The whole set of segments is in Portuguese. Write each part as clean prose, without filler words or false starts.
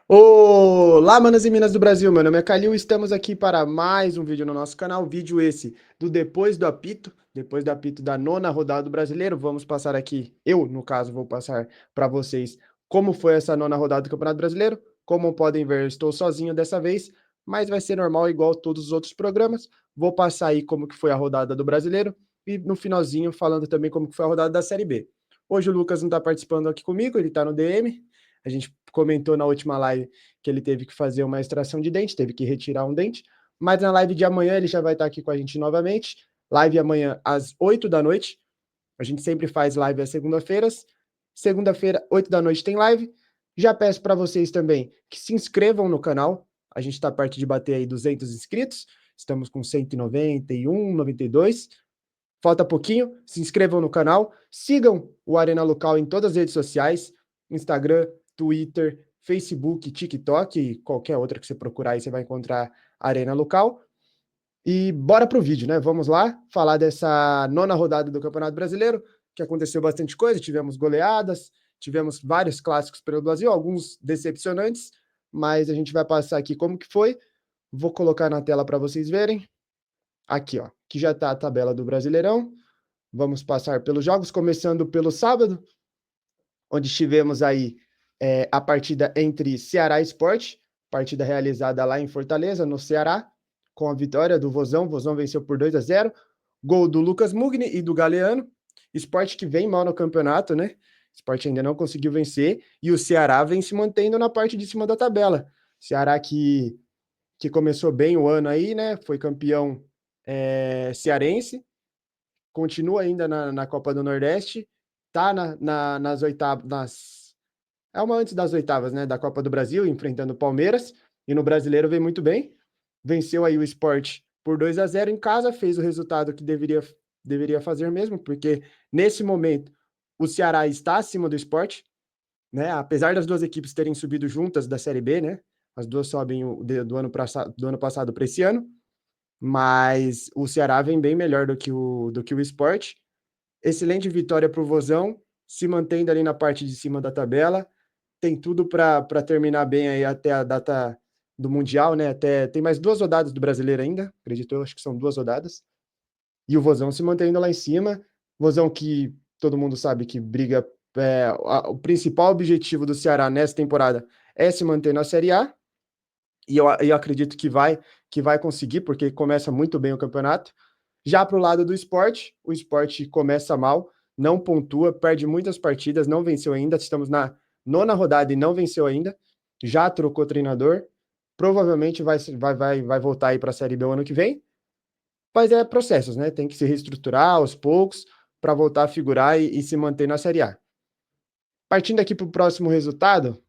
Olá, manas e minas do Brasil, meu nome é Calil, estamos aqui para mais um vídeo no nosso canal, vídeo esse do depois do apito da nona rodada do Brasileiro, vamos passar aqui, eu, no caso, vou passar para vocês como foi essa nona rodada do Campeonato Brasileiro. Como podem ver, eu estou sozinho dessa vez, mas vai ser normal, igual todos os outros programas. Vou passar aí como que foi a rodada do Brasileiro e no finalzinho falando também como que foi a rodada da Série B. Hoje o Lucas não está participando aqui comigo, ele está no DM. A gente comentou na última live que ele teve que fazer uma extração de dente, teve que retirar um dente, mas na live de amanhã ele já vai estar aqui com a gente novamente. Live amanhã às 8 da noite. A gente sempre faz live às segunda-feiras. Segunda-feira, 8 da noite, tem live. Já peço para vocês também que se inscrevam no canal. A gente está perto de bater aí 200 inscritos. Estamos com 191, 92. Falta pouquinho. Se inscrevam no canal. Sigam o Arena Local em todas as redes sociais: Instagram, Twitter, Facebook, TikTok e qualquer outra que você procurar aí, você vai encontrar Arena Local. E bora pro vídeo, né? Vamos lá falar dessa nona rodada do Campeonato Brasileiro, que aconteceu bastante coisa, tivemos goleadas, tivemos vários clássicos pelo Brasil, alguns decepcionantes, mas a gente vai passar aqui como que foi. Vou colocar na tela para vocês verem. Aqui, ó, que já tá a tabela do Brasileirão. Vamos passar pelos jogos, começando pelo sábado, onde tivemos aí a partida entre Ceará e Sport, partida realizada lá em Fortaleza, no Ceará, com a vitória do Vozão. O Vozão venceu por 2-0. Gol do Lucas Mugni e do Galeano. Sport que vem mal no campeonato, né? Sport ainda não conseguiu vencer. E o Ceará vem se mantendo na parte de cima da tabela. Ceará que começou bem o ano aí, né? Foi campeão cearense, continua ainda na Copa do Nordeste, tá nas oitavas, é uma antes das oitavas, né, da Copa do Brasil, enfrentando o Palmeiras, e no Brasileiro vem muito bem, venceu aí o Sport por 2-0 em casa, fez o resultado que deveria fazer mesmo, porque nesse momento o Ceará está acima do Sport, né, apesar das duas equipes terem subido juntas da Série B, né, as duas sobem do ano passado para esse ano, mas o Ceará vem bem melhor do que o Sport. Excelente vitória para o Vozão, se mantendo ali na parte de cima da tabela. Tem tudo para terminar bem aí até a data do Mundial, né? Tem mais 2 rodadas do Brasileiro ainda, acredito eu, acho que são 2 rodadas. E o Vozão se mantendo lá em cima. Vozão que todo mundo sabe que briga. O principal objetivo do Ceará nessa temporada é se manter na Série A. E eu acredito que vai conseguir, porque começa muito bem o campeonato. Já para o lado do esporte, o esporte começa mal, não pontua, perde muitas partidas, não venceu ainda. Estamos na nona rodada e não venceu ainda. Já trocou treinador. Provavelmente vai voltar aí para a Série B o ano que vem. Mas é processos, né? Tem que se reestruturar aos poucos para voltar a figurar e se manter na Série A. Partindo aqui para o próximo resultado,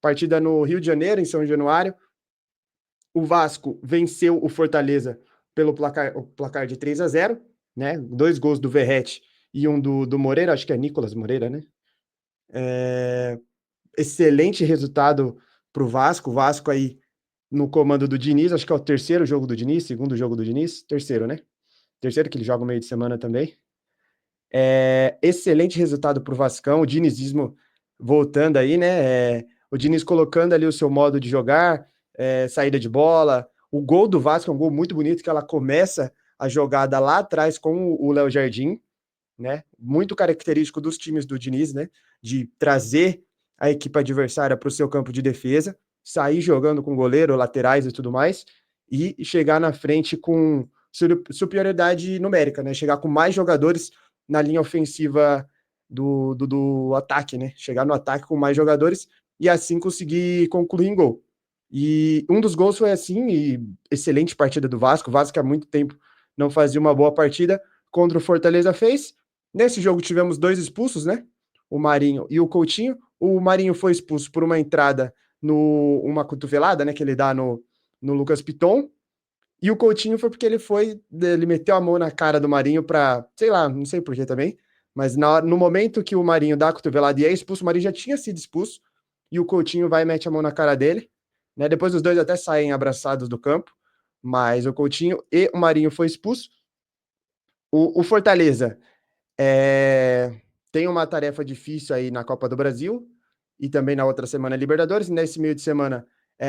partida no Rio de Janeiro, em São Januário. O Vasco venceu o Fortaleza pelo placar de 3-0, né? 2 gols do Verratti e um do Moreira, acho que é Nicolas Moreira, né? Excelente resultado para o Vasco. O Vasco aí no comando do Diniz, acho que é o terceiro jogo do Diniz, segundo jogo do Diniz, terceiro, né? Terceiro, que ele joga no meio de semana também. Excelente resultado para o Vascão, o dinizismo voltando aí, né? O Diniz colocando ali o seu modo de jogar, saída de bola. O gol do Vasco é um gol muito bonito, que ela começa a jogada lá atrás com o Léo Jardim, né? Muito característico dos times do Diniz, né? De trazer a equipe adversária para o seu campo de defesa, sair jogando com goleiro, laterais e tudo mais, e chegar na frente com superioridade numérica, né? Chegar com mais jogadores na linha ofensiva do ataque, né? Chegar no ataque com mais jogadores e assim conseguir concluir em gol. E um dos gols foi assim, e excelente partida do Vasco. O Vasco que há muito tempo não fazia uma boa partida, contra o Fortaleza fez. Nesse jogo tivemos 2 expulsos, né? O Marinho e o Coutinho. O Marinho foi expulso por uma entrada, uma cotovelada, né? Que ele dá no Lucas Piton. E o Coutinho foi porque ele meteu a mão na cara do Marinho para, sei lá, não sei porquê também, mas no momento que o Marinho dá a cotovelada e é expulso, o Marinho já tinha sido expulso, e o Coutinho vai e mete a mão na cara dele, né? Depois os dois até saem abraçados do campo, mas o Coutinho e o Marinho foi expulso. O Fortaleza tem uma tarefa difícil aí na Copa do Brasil, e também na outra semana Libertadores. Nesse meio de semana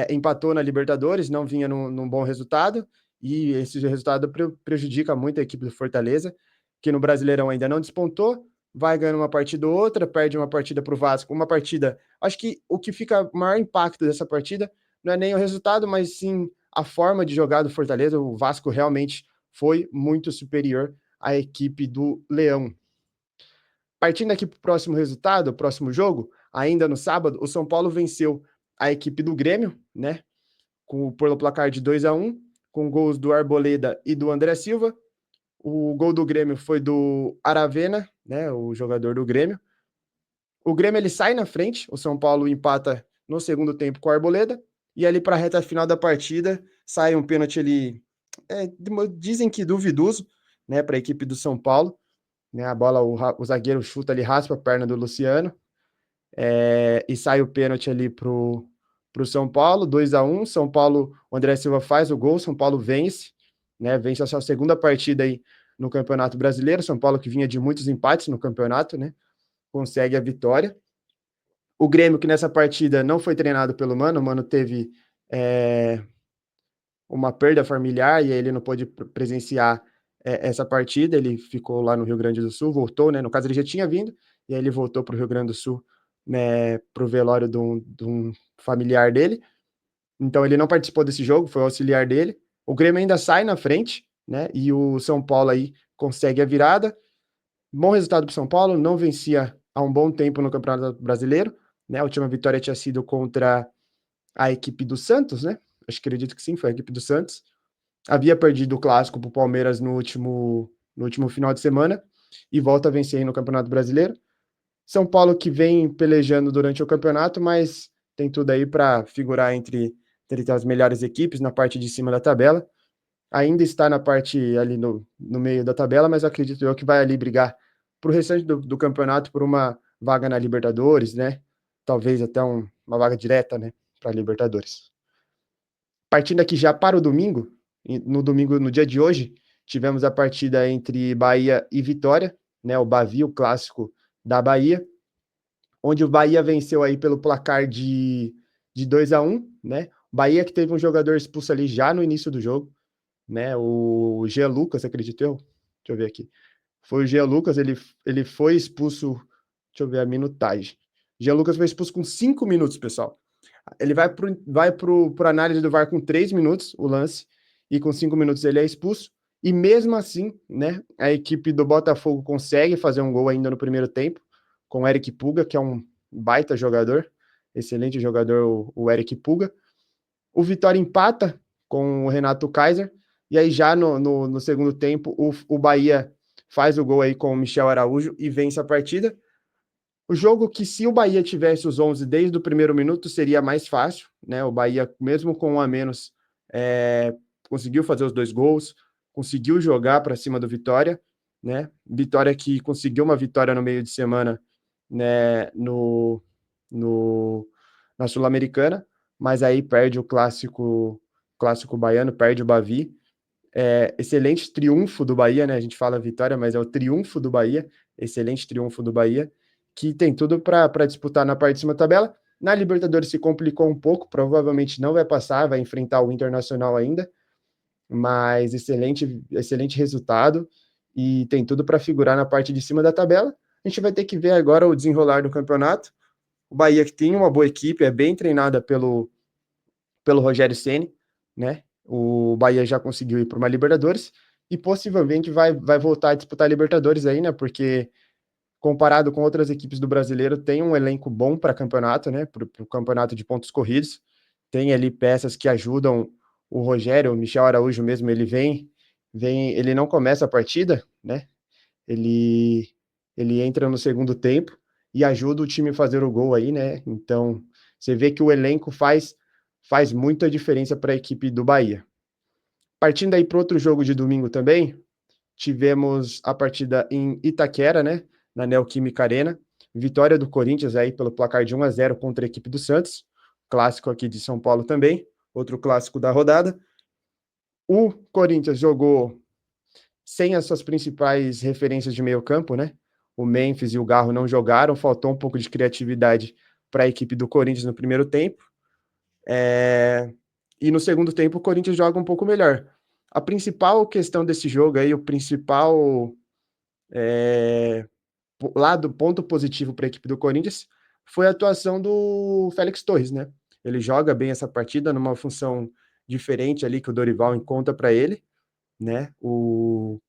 empatou na Libertadores, não vinha num bom resultado, e esse resultado prejudica muito a equipe do Fortaleza, que no Brasileirão ainda não despontou, vai ganhando uma partida ou outra, perde uma partida para o Vasco, uma partida. Acho que o que fica o maior impacto dessa partida não é nem o resultado, mas sim a forma de jogar do Fortaleza. O Vasco realmente foi muito superior à equipe do Leão. Partindo aqui para o próximo resultado, o próximo jogo, ainda no sábado, o São Paulo venceu a equipe do Grêmio, né? Pelo placar de 2-1, com gols do Arboleda e do André Silva. O gol do Grêmio foi do Aravena, né? O jogador do Grêmio. O Grêmio ele sai na frente, o São Paulo empata no segundo tempo com o Arboleda, e ali para a reta final da partida sai um pênalti ali, dizem que duvidoso, né, para a equipe do São Paulo, né, a bola, o zagueiro chuta ali, raspa a perna do Luciano, e sai o pênalti ali pro São Paulo, 2-1, São Paulo, o André Silva faz o gol, São Paulo vence, né, vence a sua segunda partida aí no Campeonato Brasileiro, São Paulo que vinha de muitos empates no campeonato, né, consegue a vitória. O Grêmio, que nessa partida não foi treinado pelo Mano, o Mano teve uma perda familiar e ele não pôde presenciar essa partida, ele ficou lá no Rio Grande do Sul, voltou, né? No caso, ele já tinha vindo, e aí ele voltou para o Rio Grande do Sul, né, para o velório de um familiar dele. Então ele não participou desse jogo, foi o auxiliar dele. O Grêmio ainda sai na frente, né? E o São Paulo aí consegue a virada. Bom resultado para o São Paulo, não vencia há um bom tempo no Campeonato Brasileiro, né? A última vitória tinha sido contra a equipe do Santos, né? Acho que acredito que sim, foi a equipe do Santos. Havia perdido o clássico para o Palmeiras no último final de semana e volta a vencer no Campeonato Brasileiro. São Paulo que vem pelejando durante o campeonato, mas tem tudo aí para figurar entre as melhores equipes na parte de cima da tabela. Ainda está na parte ali no meio da tabela, mas acredito eu que vai ali brigar para o restante do campeonato por uma vaga na Libertadores, né? Talvez até uma vaga direta, né, para a Libertadores. Partindo aqui já para o domingo, no domingo, no dia de hoje, tivemos a partida entre Bahia e Vitória, né? O Bavi, o clássico da Bahia, onde o Bahia venceu aí pelo placar de 2-1, né? Bahia que teve um jogador expulso ali já no início do jogo, né? O Jean Lucas, acredito eu. Deixa eu ver aqui. Foi o Jean Lucas, ele foi expulso. Deixa eu ver a minutagem. Jean Lucas foi expulso com 5 minutos, pessoal. Ele vai pro análise do VAR com 3 minutos, o lance, e com 5 minutos ele é expulso. E mesmo assim, né, a equipe do Botafogo consegue fazer um gol ainda no primeiro tempo, com o Eric Puga, que é um baita jogador, excelente jogador, o Eric Puga. O Vitória empata com o Renato Kaiser, e aí já no segundo tempo, o Bahia faz o gol aí com o Michel Araújo e vence a partida. O jogo que, se o Bahia tivesse os 11 desde o primeiro minuto, seria mais fácil, né? O Bahia, mesmo com um a menos, conseguiu fazer os 2 gols, conseguiu jogar para cima do Vitória, né? Vitória que conseguiu uma vitória no meio de semana, né? No, na Sul-Americana, mas aí perde o clássico baiano, perde o Bavi. Excelente triunfo do Bahia, né? A gente fala vitória, mas é o triunfo do Bahia, excelente triunfo do Bahia, que tem tudo para disputar na parte de cima da tabela. Na Libertadores se complicou um pouco, provavelmente não vai passar, vai enfrentar o Internacional ainda, mas excelente resultado e tem tudo para figurar na parte de cima da tabela. A gente vai ter que ver agora o desenrolar do campeonato. O Bahia que tem uma boa equipe, é bem treinada pelo Rogério Ceni, né? O Bahia já conseguiu ir para uma Libertadores e possivelmente vai voltar a disputar a Libertadores aí, né? Porque comparado com outras equipes do Brasileiro, tem um elenco bom para campeonato, né? Para o campeonato de pontos corridos. Tem ali peças que ajudam o Rogério, o Michel Araújo mesmo, ele não começa a partida, né? Ele, ele entra no segundo tempo e ajuda o time a fazer o gol aí, né? Então, você vê que o elenco faz muita diferença para a equipe do Bahia. Partindo aí para outro jogo de domingo também, tivemos a partida em Itaquera, né? Na Neoquímica Arena. Vitória do Corinthians aí pelo placar de 1-0 contra a equipe do Santos. Clássico aqui de São Paulo também. Outro clássico da rodada. O Corinthians jogou sem as suas principais referências de meio campo, né? O Memphis e o Garro não jogaram, faltou um pouco de criatividade para a equipe do Corinthians no primeiro tempo. E no segundo tempo o Corinthians joga um pouco melhor. A principal questão desse jogo aí, o principal lado, ponto positivo para a equipe do Corinthians foi a atuação do Félix Torres, né? Ele joga bem essa partida numa função diferente ali que o Dorival encontra para ele, né? O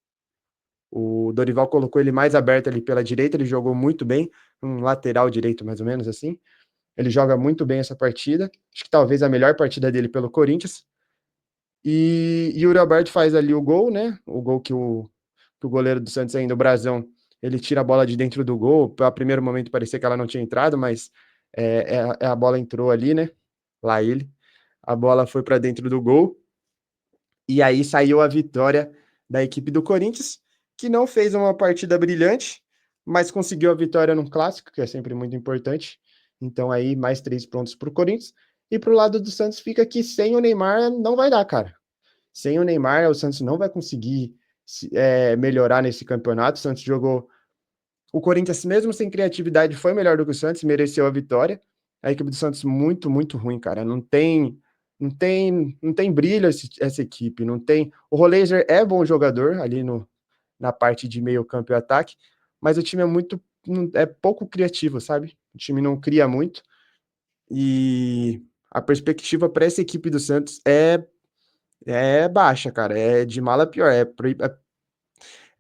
Dorival colocou ele mais aberto ali pela direita, ele jogou muito bem, um lateral direito mais ou menos assim. Ele joga muito bem essa partida, acho que talvez a melhor partida dele pelo Corinthians. E o Yuri Alberto faz ali o gol, né? O gol que o goleiro do Santos ainda, o Brazão, ele tira a bola de dentro do gol. A primeiro momento parecia que ela não tinha entrado, mas a bola entrou ali, né? Lá ele. A bola foi para dentro do gol. E aí saiu a vitória da equipe do Corinthians, que não fez uma partida brilhante, mas conseguiu a vitória num clássico, que é sempre muito importante. Então aí mais 3 pontos para o Corinthians. E para o lado do Santos fica que sem o Neymar não vai dar, cara. Sem o Neymar, o Santos não vai conseguir melhorar nesse campeonato. O Santos jogou. O Corinthians, mesmo sem criatividade, foi melhor do que o Santos, mereceu a vitória. A equipe do Santos muito, muito ruim, cara. Não tem brilho essa equipe. Não tem. O Roleiser é bom jogador ali na parte de meio campo e ataque, mas o time é pouco criativo, sabe? O time não cria muito. E a perspectiva para essa equipe do Santos é baixa, cara. É de mal a pior.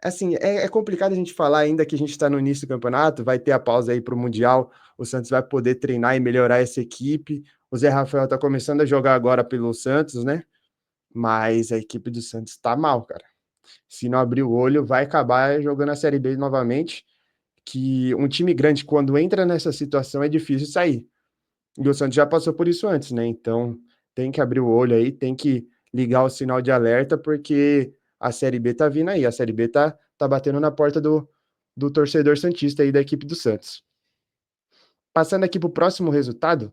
Assim, é complicado a gente falar ainda que a gente está no início do campeonato, vai ter a pausa aí para o Mundial, o Santos vai poder treinar e melhorar essa equipe. O Zé Rafael tá começando a jogar agora pelo Santos, né? Mas a equipe do Santos tá mal, cara. Se não abrir o olho, vai acabar jogando a Série B novamente. Que um time grande, quando entra nessa situação, é difícil sair. E o Santos já passou por isso antes, né? Então tem que abrir o olho aí, tem que ligar o sinal de alerta, porque a Série B tá vindo aí. A Série B tá batendo na porta do torcedor santista aí da equipe do Santos. Passando aqui pro próximo resultado.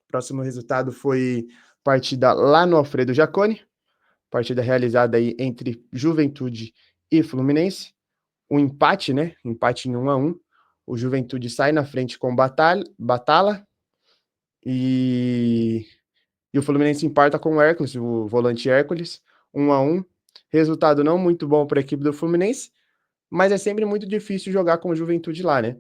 O próximo resultado foi partida lá no Alfredo Jaconi. Partida realizada aí entre Juventude e Fluminense. Um empate, né? Empate em 1-1. O Juventude sai na frente com Batala e o Fluminense empata com o Hércules, o volante Hércules, 1-1. Resultado não muito bom para a equipe do Fluminense, mas é sempre muito difícil jogar com o Juventude lá, né?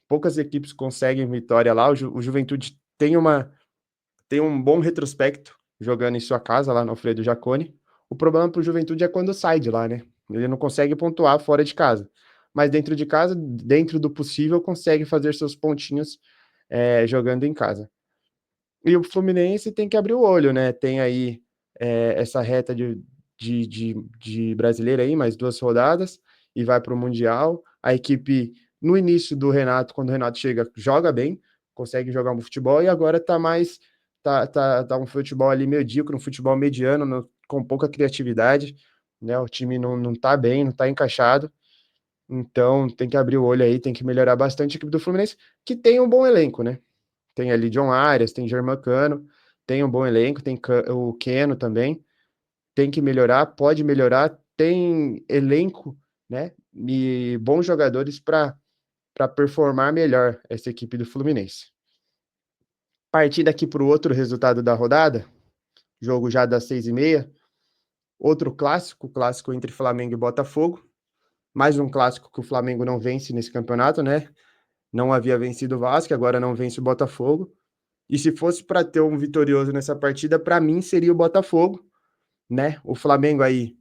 Poucas equipes conseguem vitória lá. O Juventude tem um bom retrospecto jogando em sua casa, lá no Alfredo Jaconi. O problema para o Juventude é quando sai de lá, né? Ele não consegue pontuar fora de casa. Mas dentro de casa, dentro do possível, consegue fazer seus pontinhos jogando em casa. E o Fluminense tem que abrir o olho, né? Tem aí essa reta de brasileiro aí, mais 2 rodadas, e vai para o Mundial. A equipe, no início do Renato, quando o Renato chega, joga bem, consegue jogar um futebol, e agora tá mais. Tá um futebol ali medíocre, um futebol mediano, com pouca criatividade, né? O time não tá bem, não tá encaixado. Então tem que abrir o olho aí, tem que melhorar bastante a equipe do Fluminense, que tem um bom elenco, né? Tem ali John Arias, tem Germancano, tem um bom elenco, tem o Keno também. Tem que melhorar, pode melhorar, tem elenco, né? E bons jogadores para performar melhor essa equipe do Fluminense. Partir daqui para o outro resultado da rodada, jogo já das 6h30, outro clássico entre Flamengo e Botafogo. Mais um clássico que o Flamengo não vence nesse campeonato, né? Não havia vencido o Vasco, agora não vence o Botafogo. E se fosse para ter um vitorioso nessa partida, para mim seria o Botafogo, né? O Flamengo aí,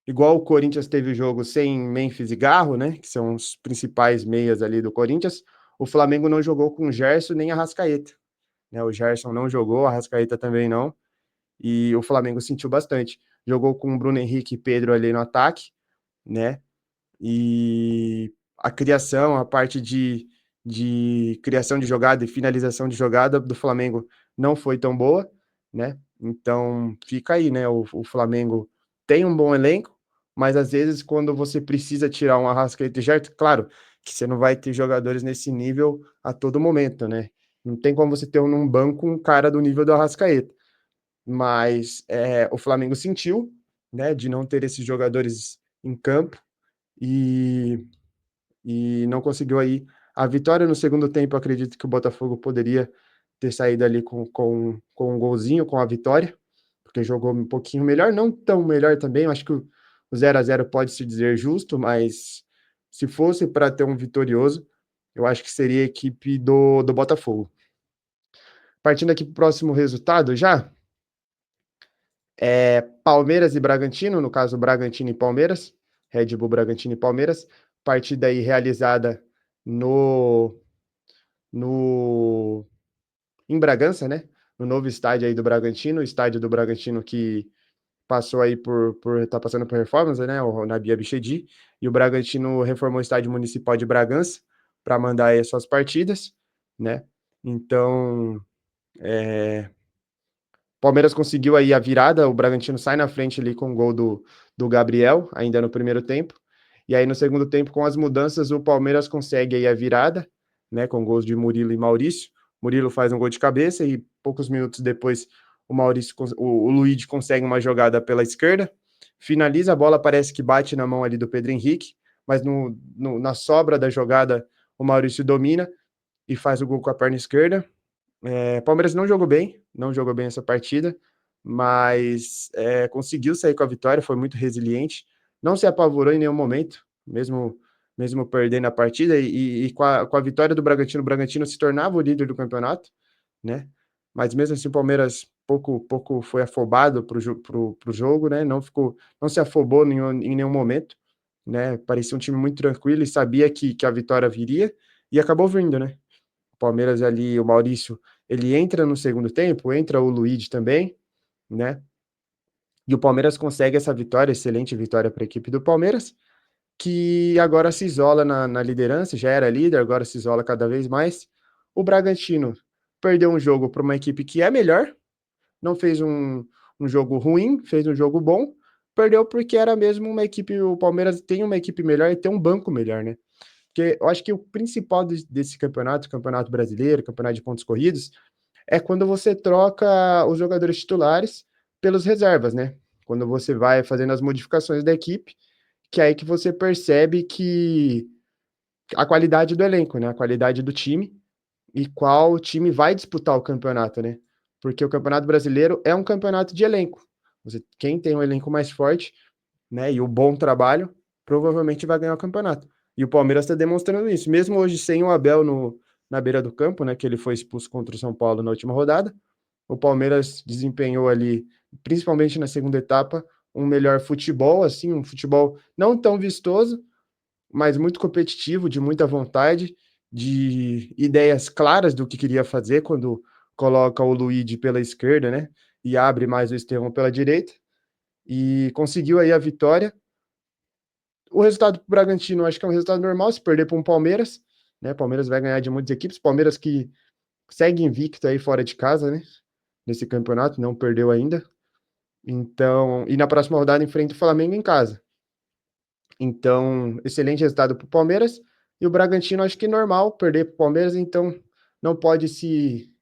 igual o Corinthians teve o jogo sem Memphis e Garro, né? Que são os principais meias ali do Corinthians. O Flamengo não jogou com o Gerson nem a Arrascaeta, né? O Gerson não jogou, a Arrascaeta também não. E o Flamengo sentiu bastante. Jogou com o Bruno Henrique e Pedro ali no ataque, né? E a criação, a parte de criação de jogada e finalização de jogada do Flamengo não foi tão boa, né? Então fica aí, né? O Flamengo tem um bom elenco, mas às vezes quando você precisa tirar um Arrascaeta e Gerson, claro que você não vai ter jogadores nesse nível a todo momento, né? Não tem como você ter num banco um cara do nível do Arrascaeta, mas o Flamengo sentiu, né, de não ter esses jogadores em campo e não conseguiu aí A vitória no segundo tempo, eu acredito que o Botafogo poderia ter saído ali com um golzinho, com a vitória, porque jogou um pouquinho melhor, não tão melhor também, eu acho que o 0-0 pode se dizer justo, mas se fosse para ter um vitorioso, eu acho que seria a equipe do Botafogo. Partindo aqui para o próximo resultado já, Palmeiras e Bragantino, no caso Bragantino e Palmeiras, Red Bull Bragantino e Palmeiras, partida aí realizada no, no em Bragança, né? No novo estádio aí do Bragantino, o estádio do Bragantino que passou aí tá passando por reformas, né? O Nabi Abichedi, e o Bragantino reformou o estádio municipal de Bragança para mandar aí as suas partidas, né? Então, Palmeiras conseguiu aí a virada, o Bragantino sai na frente ali com o gol do Gabriel, ainda no primeiro tempo. E aí no segundo tempo, com as mudanças, o Palmeiras consegue aí a virada, né, com gols de Murilo e Maurício. Murilo faz um gol de cabeça e poucos minutos depois o Luigi consegue uma jogada pela esquerda, finaliza, a bola parece que bate na mão ali do Pedro Henrique, mas na sobra da jogada o Maurício domina e faz o gol com a perna esquerda. Palmeiras não jogou bem essa partida, mas conseguiu sair com a vitória, foi muito resiliente, não se apavorou em nenhum momento, mesmo perdendo a partida, e com a vitória do Bragantino, o Bragantino se tornava o líder do campeonato, né? Mas mesmo assim o Palmeiras pouco foi afobado pro jogo, né? Não se afobou em nenhum momento, né? Parecia um time muito tranquilo e sabia que a vitória viria, e acabou vindo, né? Palmeiras ali, o Maurício, ele entra no segundo tempo, entra o Luigi também, né? E o Palmeiras consegue essa vitória, excelente vitória para a equipe do Palmeiras, que agora se isola na liderança, já era líder, agora se isola cada vez mais. O Bragantino perdeu um jogo para uma equipe que é melhor, não fez um jogo ruim, fez um jogo bom, perdeu porque era mesmo uma equipe, o Palmeiras tem uma equipe melhor e tem um banco melhor, né? Porque eu acho que o principal desse campeonato, campeonato brasileiro, campeonato de pontos corridos, é quando você troca os jogadores titulares pelos reservas, né? Quando você vai fazendo as modificações da equipe, que é aí que você percebe que a qualidade do elenco, né? A qualidade do time e qual time vai disputar o campeonato, né? Porque o Campeonato Brasileiro é um campeonato de elenco. Quem tem um elenco mais forte, né, e o bom trabalho, provavelmente vai ganhar o campeonato. E o Palmeiras está demonstrando isso, mesmo hoje sem o Abel na beira do campo, né, que ele foi expulso contra o São Paulo na última rodada. O Palmeiras desempenhou ali, principalmente na segunda etapa, um melhor futebol, assim, um futebol não tão vistoso, mas muito competitivo, de muita vontade, de ideias claras do que queria fazer quando coloca o Luigi pela esquerda, né? E abre mais o Estevão pela direita. E conseguiu aí a vitória. O resultado para o Bragantino, acho que é um resultado normal, se perder para um Palmeiras, né? Palmeiras vai ganhar de muitas equipes. Palmeiras que segue invicto aí fora de casa, né? Nesse campeonato, não perdeu ainda. Então, e na próxima rodada enfrenta o Flamengo em casa. Então, excelente resultado para o Palmeiras. E o Bragantino, acho que é normal perder para o Palmeiras, então não pode se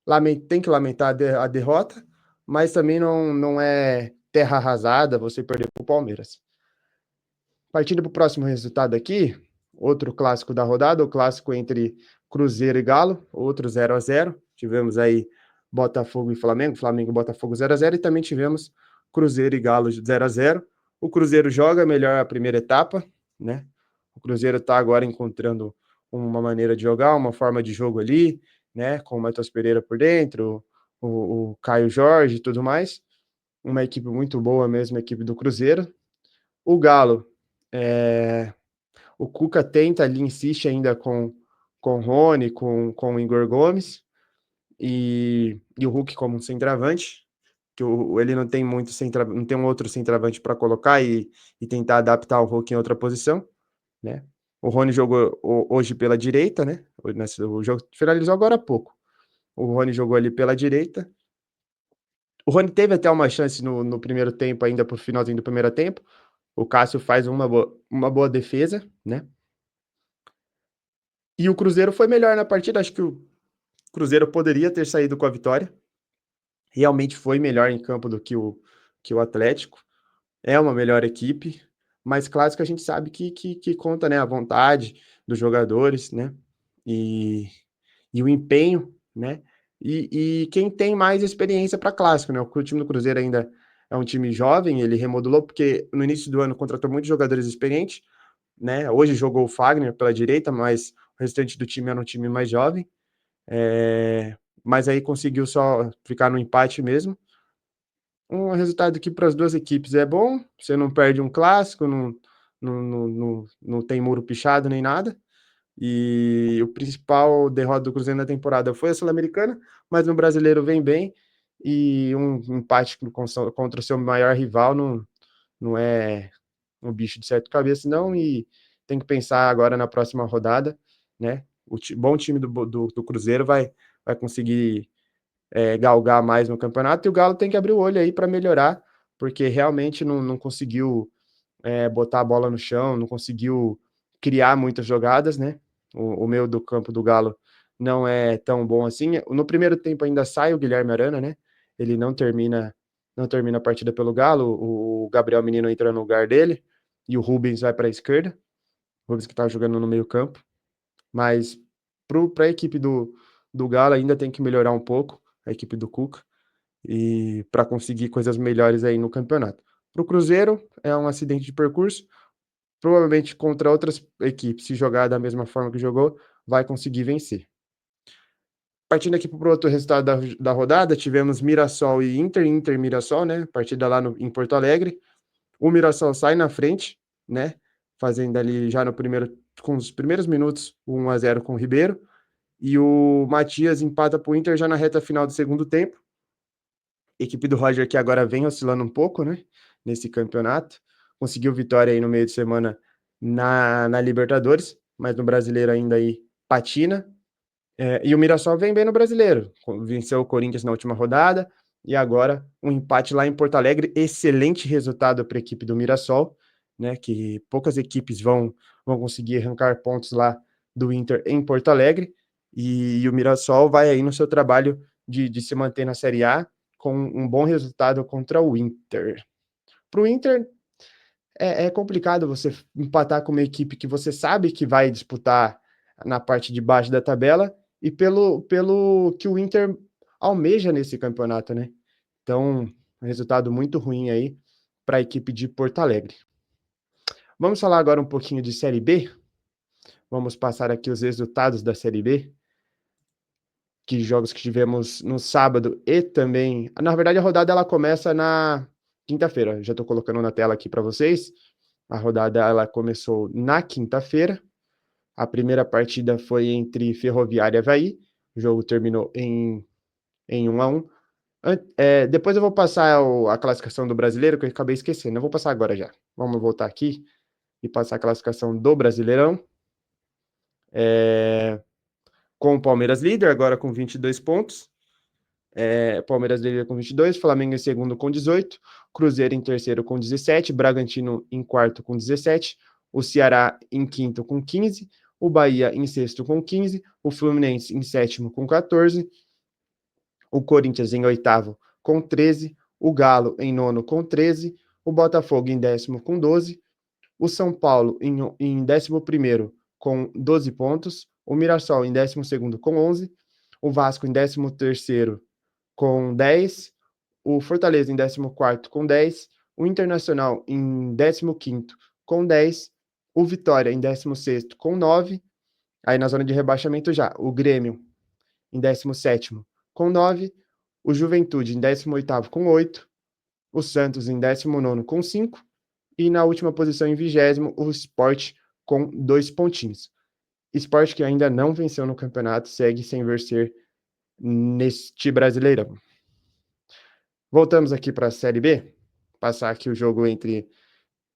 lamentar, tem que lamentar a derrota, mas também não é terra arrasada você perder para o Palmeiras. Partindo para o próximo resultado aqui, outro clássico da rodada, o clássico entre Cruzeiro e Galo, outro 0-0. Tivemos aí Botafogo e Flamengo, Flamengo e Botafogo 0-0, e também tivemos Cruzeiro e Galo 0-0. O Cruzeiro joga melhor a primeira etapa, né? O Cruzeiro está agora encontrando uma maneira de jogar, uma forma de jogo ali, né? Com o Matheus Pereira por dentro, o Caio Jorge e tudo mais. Uma equipe muito boa mesmo, a equipe do Cruzeiro. O Galo, é, o Cuca tenta ali, insiste ainda com o Rony, com o Igor Gomes e o Hulk como um centroavante, que ele não tem não tem um outro centroavante para colocar e tentar adaptar o Hulk em outra posição, né? O Rony jogou hoje pela direita, né? O jogo finalizou agora há pouco. O Rony jogou ali pela direita. O Rony teve até uma chance no primeiro tempo, ainda pro finalzinho do primeiro tempo. O Cássio faz uma boa defesa, né? E o Cruzeiro foi melhor na partida. Acho que o Cruzeiro poderia ter saído com a vitória. Realmente foi melhor em campo do que o Atlético. É uma melhor equipe. Mas clássico a gente sabe que conta, né? A vontade dos jogadores, né? e, e o empenho, né? E quem tem mais experiência para clássico, né? O time do Cruzeiro ainda é um time jovem, ele remodulou, porque no início do ano contratou muitos jogadores experientes, né? Hoje jogou o Fagner pela direita, mas o restante do time era um time mais jovem. Mas aí conseguiu só ficar no empate mesmo. Um resultado que para as duas equipes é bom, você não perde um clássico, não tem muro pichado nem nada. E o principal derrota do Cruzeiro na temporada foi a Sul-Americana, mas no Brasileiro vem bem. E um empate contra o seu maior rival não é um bicho de sete cabeças, não. E tem que pensar agora na próxima rodada, né? O bom time do Cruzeiro vai conseguir galgar mais no campeonato, e o Galo tem que abrir o olho aí para melhorar, porque realmente não conseguiu botar a bola no chão, não conseguiu criar muitas jogadas, né? O meio do campo do Galo não é tão bom assim. No primeiro tempo ainda sai o Guilherme Arana, né? Ele não termina a partida pelo Galo, o Gabriel Menino entra no lugar dele, e o Rubens vai para a esquerda, o Rubens que está jogando no meio campo, mas para a equipe do Galo ainda tem que melhorar um pouco, a equipe do Cuca, e para conseguir coisas melhores aí no campeonato. Para o Cruzeiro, é um acidente de percurso, provavelmente contra outras equipes, se jogar da mesma forma que jogou, vai conseguir vencer. Partindo aqui para o outro resultado da rodada, tivemos Mirassol e Inter e Mirassol, né? Partida lá em Porto Alegre. O Mirassol sai na frente, né? Fazendo ali já com os primeiros minutos, 1-0 com o Ribeiro. E o Matias empata para o Inter já na reta final do segundo tempo. Equipe do Roger que agora vem oscilando um pouco, né? Nesse campeonato. Conseguiu vitória aí no meio de semana na Libertadores, mas no Brasileiro ainda aí patina. E o Mirassol vem bem no Brasileiro. Venceu o Corinthians na última rodada e agora um empate lá em Porto Alegre. Excelente resultado para a equipe do Mirassol, né? Que poucas equipes vão conseguir arrancar pontos lá do Inter em Porto Alegre. E o Mirassol vai aí no seu trabalho de se manter na Série A com um bom resultado contra o Inter. Para o Inter, é complicado você empatar com uma equipe que você sabe que vai disputar na parte de baixo da tabela e pelo que o Inter almeja nesse campeonato, né? Então, um resultado muito ruim aí para a equipe de Porto Alegre. Vamos falar agora um pouquinho de Série B. Vamos passar aqui os resultados da Série B, que jogos que tivemos no sábado e também. Na verdade, a rodada ela começa na quinta-feira. Já estou colocando na tela aqui para vocês. A rodada ela começou na quinta-feira. A primeira partida foi entre Ferroviária e Avaí. O jogo terminou em 1-1. Depois eu vou passar a classificação do Brasileiro, que eu acabei esquecendo. Eu vou passar agora já. Vamos voltar aqui e passar a classificação do Brasileirão. Com o Palmeiras líder, agora com 22 pontos. Palmeiras líder com 22, Flamengo em segundo com 18, Cruzeiro em terceiro com 17, Bragantino em quarto com 17, o Ceará em quinto com 15, o Bahia em sexto com 15, o Fluminense em sétimo com 14, o Corinthians em oitavo com 13, o Galo em nono com 13, o Botafogo em décimo com 12, o São Paulo em 11º com 12 pontos, o Mirassol em 12º com 11, o Vasco em 13º com 10, o Fortaleza em 14º com 10, o Internacional em 15º com 10, o Vitória em 16º com 9, aí na zona de rebaixamento já, o Grêmio em 17º com 9, o Juventude em 18º com 8, o Santos em 19º com 5, e na última posição em 20º, o Sport com 2 pontinhos. Sport que ainda não venceu no campeonato, segue sem vencer neste Brasileirão. Voltamos aqui para a Série B, passar aqui o jogo entre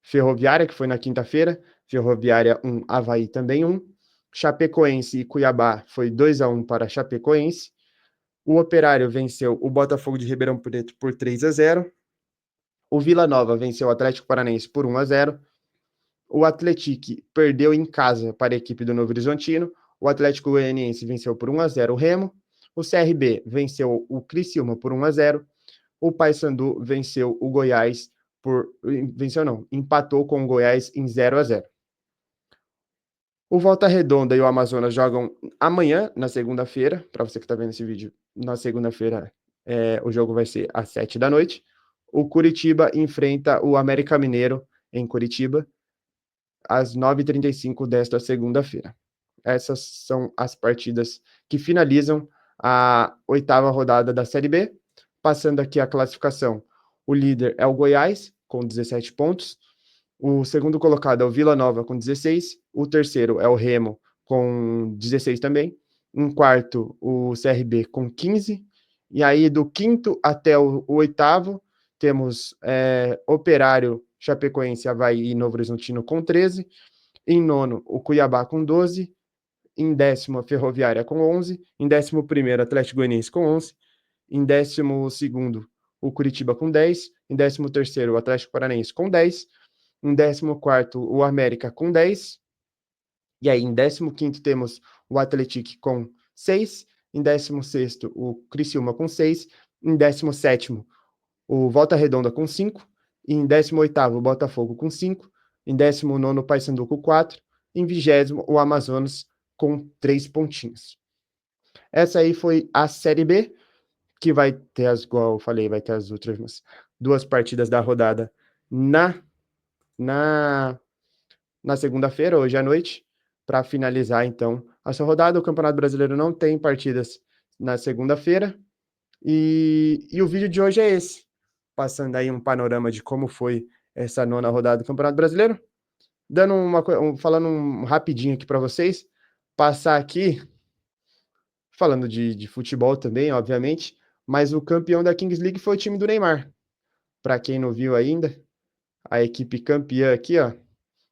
Ferroviária, que foi na quinta-feira, Ferroviária 1, Avaí também 1, Chapecoense e Cuiabá foi 2-1 para Chapecoense, o Operário venceu o Botafogo de Ribeirão Preto por 3-0, o Vila Nova venceu o Atlético Paranaense por 1-0, o Atlético perdeu em casa para a equipe do Novo Horizontino, o Atlético Goianiense venceu por 1-0 o Remo, o CRB venceu o Criciúma por 1-0, o Paysandu venceu o Goiás empatou com o Goiás em 0-0. O Volta Redonda e o Amazonas jogam amanhã, na segunda-feira. Para você que está vendo esse vídeo, na segunda-feira, o jogo vai ser às 7 da noite. O Curitiba enfrenta o América Mineiro em Curitiba, às 9h35 desta segunda-feira. Essas são as partidas que finalizam a 8ª rodada da Série B. Passando aqui a classificação, o líder é o Goiás, com 17 pontos. O segundo colocado é o Vila Nova, com 16. O terceiro é o Remo, com 16 também. Em quarto, o CRB, com 15. E aí, do quinto até o oitavo, temos Operário, Chapecoense, Avaí e Novo Horizontino, com 13. Em nono, o Cuiabá, com 12. Em décimo, a Ferroviária, com 11. Em 11º, Atlético Goianiense, com 11. Em 12º, o Curitiba, com 10. Em 13º, o Atlético Paranaense, com 10. Em 14º, o América, com 10. E aí, em 15º, temos o Atlético com 6. Em 16º, o Criciúma, com 6. Em 17º, o Volta Redonda, com 5. Em 18º, o Botafogo, com 5. Em 19º, o Paysandu, com 4. Em 20º, o Amazonas, com 3 pontinhos. Essa aí foi a Série B, que vai ter, igual eu falei, vai ter as últimas 2 partidas da rodada na segunda-feira, hoje à noite, para finalizar, então, a sua rodada. O Campeonato Brasileiro não tem partidas na segunda-feira. E o vídeo de hoje é esse, passando aí um panorama de como foi essa 9ª rodada do Campeonato Brasileiro. Dando falando rapidinho aqui para vocês, passar aqui, falando de futebol também, obviamente, mas o campeão da Kings League foi o time do Neymar. Para quem não viu ainda, a equipe campeã aqui, ó,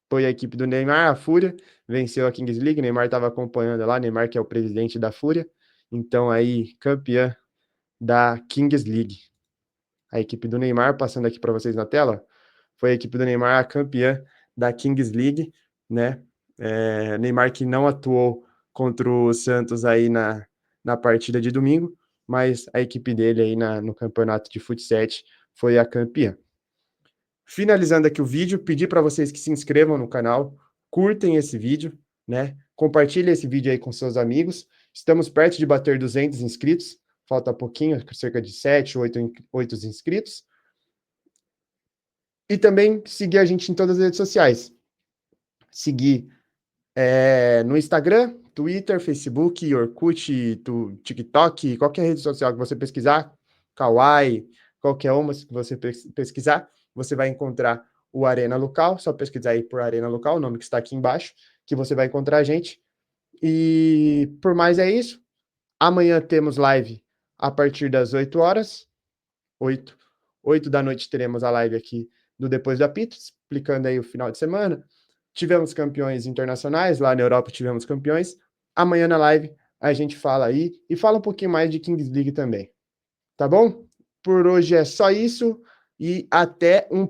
foi a equipe do Neymar, a Fúria, venceu a Kings League. Neymar estava acompanhando lá, Neymar que é o presidente da Fúria, então aí campeã da Kings League. A equipe do Neymar, passando aqui para vocês na tela, foi a equipe do Neymar a campeã da Kings League, né? Neymar que não atuou contra o Santos aí na partida de domingo, mas a equipe dele aí no campeonato de futsal foi a campeã. Finalizando aqui o vídeo, pedir para vocês que se inscrevam no canal, curtem esse vídeo, né? Compartilhem esse vídeo aí com seus amigos. Estamos perto de bater 200 inscritos, falta pouquinho, cerca de 7, 8 inscritos. E também seguir a gente em todas as redes sociais. Seguir no Instagram, Twitter, Facebook, Orkut, TikTok, qualquer rede social que você pesquisar, Kawaii, qualquer uma que você pesquisar, você vai encontrar o Arena Local. Só pesquisar aí por Arena Local, o nome que está aqui embaixo, que você vai encontrar a gente. E por mais é isso. Amanhã temos live a partir das 8 horas. 8 da noite teremos a live aqui do Depois do Apito, explicando aí o final de semana. Tivemos campeões internacionais, lá na Europa tivemos campeões. Amanhã na live a gente fala aí e fala um pouquinho mais de Kings League também. Tá bom? Por hoje é só isso e até um